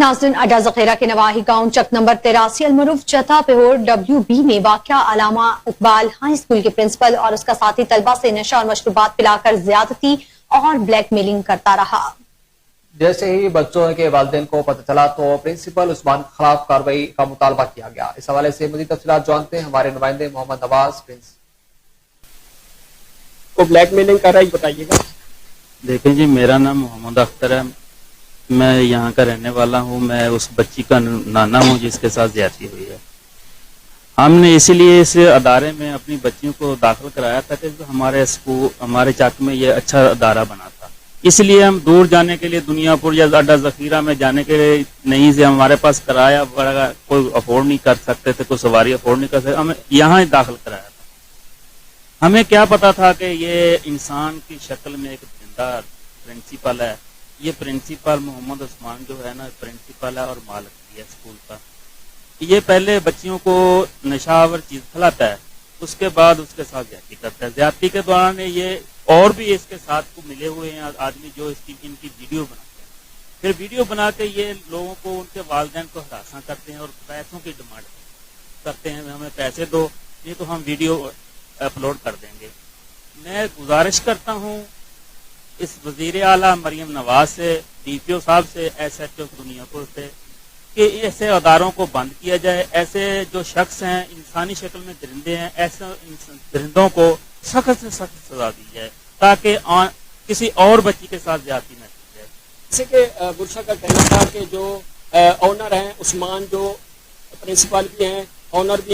नाज़रीन, अड्डा ज़ख़ीरा के नवाही गांव चक नंबर 83 अलमरूफ चथा पेहोर WB में वाक़या अलामा इकबाल हाई स्कूल के प्रिंसिपल और उसका साथी तलबा से नशा और मशरूबात पिलाकर ज्यादती और ब्लैकमेलिंग करता रहा। जैसे ही बच्चों के वालिदैन को पता चला तो प्रिंसिपल उस्मान के खिलाफ कार्रवाई का मुतालबा किया गया। इस हवाले से मज़ीद तफसीलात जानते हैं हमारे नुमाइंदे मोहम्मद नवाज प्रिंस। को ब्लैकमेलिंग कर रहा है, बताइएगा। देखें जी, मेरा नाम मोहम्मद अख्तर है, मैं यहाँ का रहने वाला हूँ। मैं उस बच्ची का नाना हूँ जिसके साथ ज्यादती हुई है। हमने इसीलिए इस अदारे में अपनी बच्चियों को दाखिल कराया था कि हमारे स्कूल, हमारे चक में ये अच्छा अदारा बना था। इसलिए हम दूर जाने के लिए दुनियापुर या अड्डा ज़ख़ीरा में जाने के लिए नहीं से हमारे पास किराया बड़ा कोई अफोर्ड नहीं कर सकते थे, कोई सवारी अफोर्ड नहीं कर सकते, हमें यहाँ ही दाखिल कराया था। हमें क्या पता था कि ये इंसान की शक्ल में एक जिंदा प्रिंसिपल है। ये प्रिंसिपल मोहम्मद उस्मान जो है ना, प्रिंसिपल है और मालिक भी है स्कूल का। ये पहले बच्चियों को नशावर चीज खिलाता है, उसके बाद उसके साथ ज्यादती करता है। ज्यादती के दौरान ये और भी इसके साथ को मिले हुए हैं आदमी जो इनकी वीडियो बनाते हैं। फिर वीडियो बना के ये लोगों को, उनके वालिदैन को हरासा करते हैं और पैसों की डिमांड करते हैं, हमें पैसे दो नहीं तो हम वीडियो अपलोड कर देंगे। मैं गुजारिश करता हूँ इस वजीर आला मरियम नवाज से, DPO साहब से, SHO दुनियापुर से कि ऐसे अदारों को बंद किया जाए। ऐसे जो शख्स हैं इंसानी शक्ल में दरिंदे हैं, ऐसे दरिंदों को सख्त से सख्त सजा दी जाए ताकि किसी और बच्ची के साथ ज्यादती न की जाए। जैसे कि गुलशा का कहना था कि जो ऑनर हैं उस्मान, जो प्रिंसिपल भी हैं, ऑनर भी